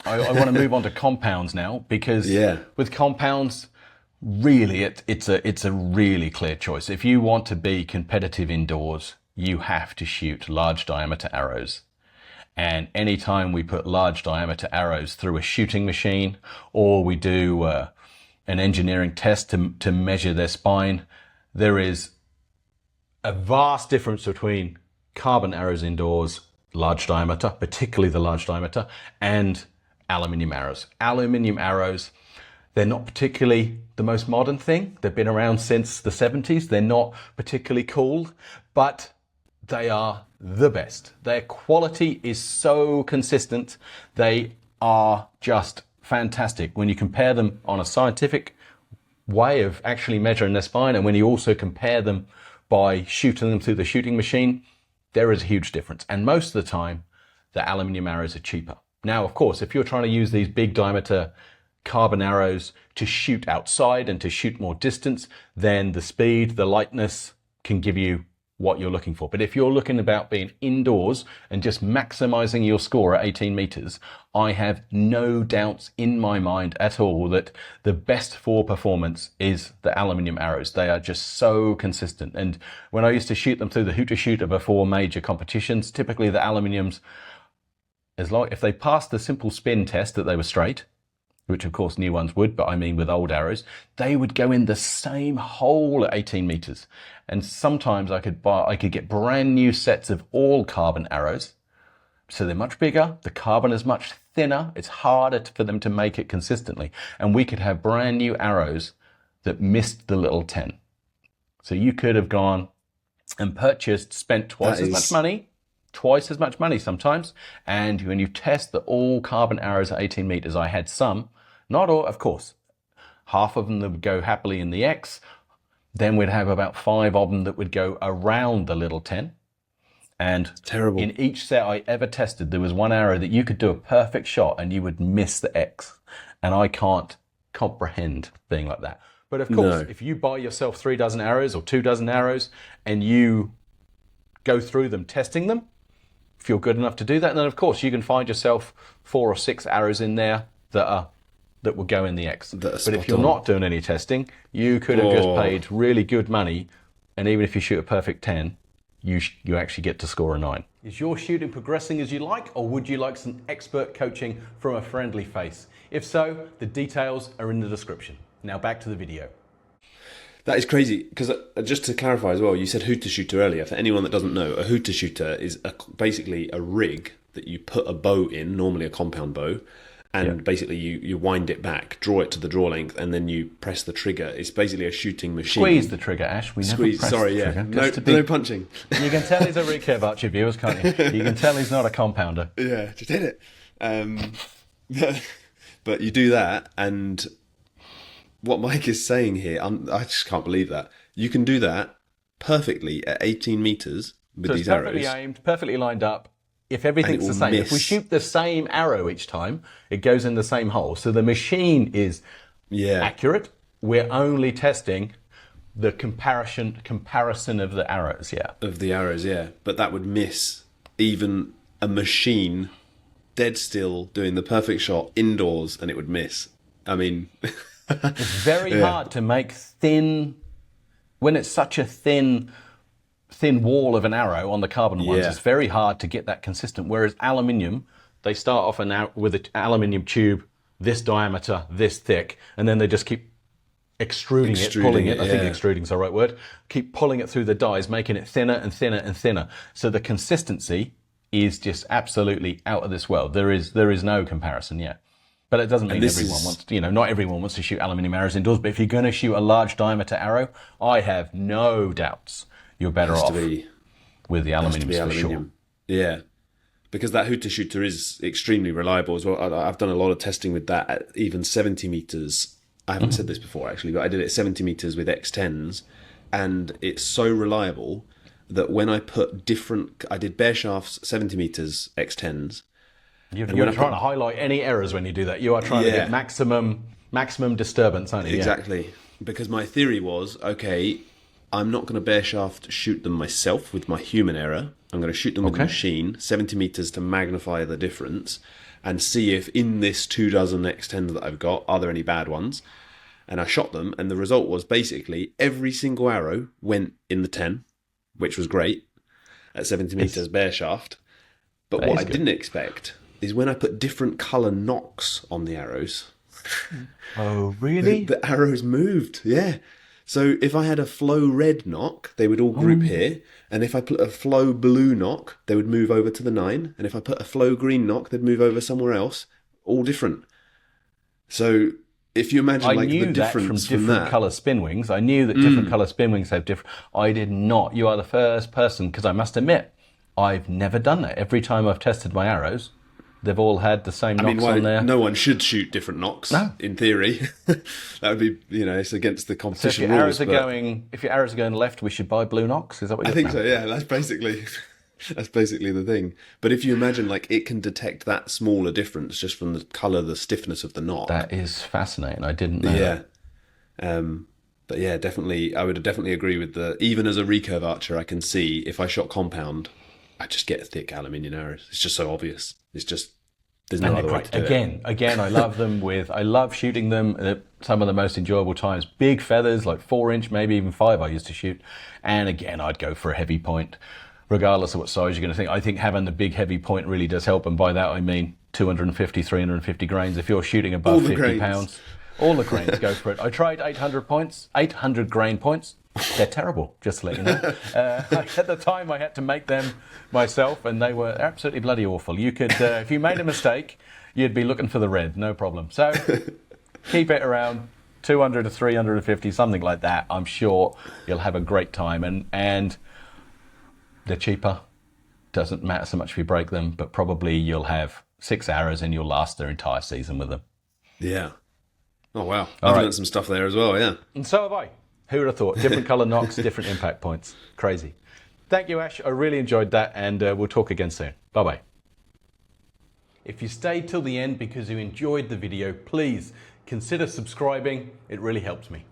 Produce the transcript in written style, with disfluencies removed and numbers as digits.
I want to move on to compounds now, because Yeah. with compounds, really, it's a really clear choice. If you want to be competitive indoors, you have to shoot large diameter arrows. And anytime we put large diameter arrows through a shooting machine, or we do an engineering test to measure their spine, there is a vast difference between carbon arrows indoors, large diameter, particularly the large diameter, and aluminium arrows. Aluminium arrows, they're not particularly the most modern thing. They've been around since the 70s. They're not particularly cool, but they are the best. Their quality is so consistent. They are just fantastic. When you compare them on a scientific way of actually measuring their spine, and when you also compare them by shooting them through the shooting machine, there is a huge difference. And most of the time, the aluminium arrows are cheaper. Now, of course, if you're trying to use these big diameter carbon arrows to shoot outside and to shoot more distance, then the speed, the lightness can give you what you're looking for. But if you're looking about being indoors and just maximizing your score at 18 meters, I have no doubts in my mind at all that the best for performance is the aluminium arrows. They are just so consistent. And when I used to shoot them through the hooter shooter before major competitions, typically the aluminiums, if they passed the simple spin test that they were straight, which of course new ones would, but I mean with old arrows, they would go in the same hole at 18 meters. And sometimes I could get brand new sets of all carbon arrows. So they're much bigger, the carbon is much thinner, it's harder for them to make it consistently. And we could have brand new arrows that missed the little 10. So you could have gone and spent twice as much money sometimes. And when you test the all carbon arrows at 18 meters, I had some, not all, of course, half of them that would go happily in the X. Then we'd have about 5 of them that would go around the little 10. And terrible. In each set I ever tested, there was one arrow that you could do a perfect shot and you would miss the X. And I can't comprehend being like that. But of course, if you buy yourself 3 dozen arrows or 2 dozen arrows and you go through them, testing them, if you're good enough to do that, then of course you can find yourself 4 or 6 arrows in there that will go in the X. But if you're not doing any testing, you could have just paid really good money, and even if you shoot a perfect 10, you actually get to score a 9. Is your shooting progressing as you like, or would you like some expert coaching from a friendly face? If so, the details are in the description. Now back to the video. That is crazy, because just to clarify as well, you said hooter shooter earlier. For anyone that doesn't know, a hooter shooter is basically a rig that you put a bow in, normally a compound bow, and basically you wind it back, draw it to the draw length, and then you press the trigger. It's basically a shooting machine. Squeeze the trigger, Ash. We never press the trigger. No punching. You can tell he's a really care about your viewers, can't you? You can tell he's not a compounder. Yeah, just hit it. But you do that, and what Mike is saying here, I just can't believe that. You can do that perfectly at 18 meters with these arrows. Perfectly aimed, perfectly lined up. If everything's the same, if we shoot the same arrow each time, it goes in the same hole. So the machine is accurate. We're only testing the comparison of the arrows, Of the arrows, But that would miss even a machine dead still doing the perfect shot indoors, and it would miss. I mean... It's very hard to make when it's such a thin wall of an arrow on the carbon ones. It's very hard to get that consistent. Whereas aluminium, they start off with an aluminium tube, this diameter, this thick, and then they just keep extruding it, pulling it. I think extruding is the right word. Keep pulling it through the dies, making it thinner and thinner and thinner. So the consistency is just absolutely out of this world. There is no comparison yet. But it doesn't mean not everyone wants to shoot aluminium arrows indoors. But if you're going to shoot a large diameter arrow, I have no doubts you're better off with the aluminium for sure. Yeah, because that hooter shooter is extremely reliable as well. I've done a lot of testing with that at even 70 meters. I haven't said this before actually, but I did it at 70 meters with X10s, and it's so reliable that when I did bare shafts 70 meters X10s. You're trying to highlight any errors when you do that. You are trying to get maximum disturbance, aren't you? Exactly. Because my theory was, okay, I'm not going to bare shaft shoot them myself with my human error. I'm going to shoot them with a machine, 70 meters to magnify the difference. and see if in this 24 X10s that I've got, are there any bad ones? And I shot them, and the result was basically every single arrow went in the 10, which was great, at 70 meters bare shaft. But what I didn't expect is when I put different color nocks on the arrows. Oh, really? The arrows moved, yeah. So if I had a flow red knock, they would all group here. And if I put a flow blue knock, they would move over to the 9. And if I put a flow green knock, they'd move over somewhere else. All different. So if you imagine like the difference from different colour spin wings. I knew that different colour spin wings have different. I did not. You are the first person, because I must admit, I've never done that. Every time I've tested my arrows, they've all had the same knocks on there. No one should shoot different knocks, in theory. That would be, it's against the competition so if your arrows are going left, we should buy blue knocks? Is that what you're saying? I think so, yeah. That's basically the thing. But if you imagine, like, it can detect that smaller difference just from the colour, the stiffness of the knock. That is fascinating. I didn't know that. But yeah, definitely, I would definitely agree with even as a recurve archer, I can see if I shot compound, I just get thick aluminium arrows. It's just so obvious. It's just, there's no other way to do it. Again, I love them I love shooting them at some of the most enjoyable times. Big feathers, like 4-inch, maybe even 5 I used to shoot. And again, I'd go for a heavy point, regardless of what size you're going to think. I think having the big heavy point really does help. And by that, I mean 250, 350 grains. If you're shooting above 50 pounds, all the grains go for it. I tried 800 grain points. They're terrible, just to let you know. At the time, I had to make them myself, and they were absolutely bloody awful. You could, if you made a mistake, you'd be looking for the red, no problem. So keep it around 200 to 350, something like that. I'm sure you'll have a great time, and they're cheaper. Doesn't matter so much if you break them, but probably you'll have 6 arrows and you'll last their entire season with them. Yeah. Oh, wow. I've learned some stuff there as well, yeah. And so have I. Who would have thought? Different colour knocks, different impact points. Crazy. Thank you, Ash. I really enjoyed that, and we'll talk again soon. Bye-bye. If you stayed till the end because you enjoyed the video, please consider subscribing. It really helps me.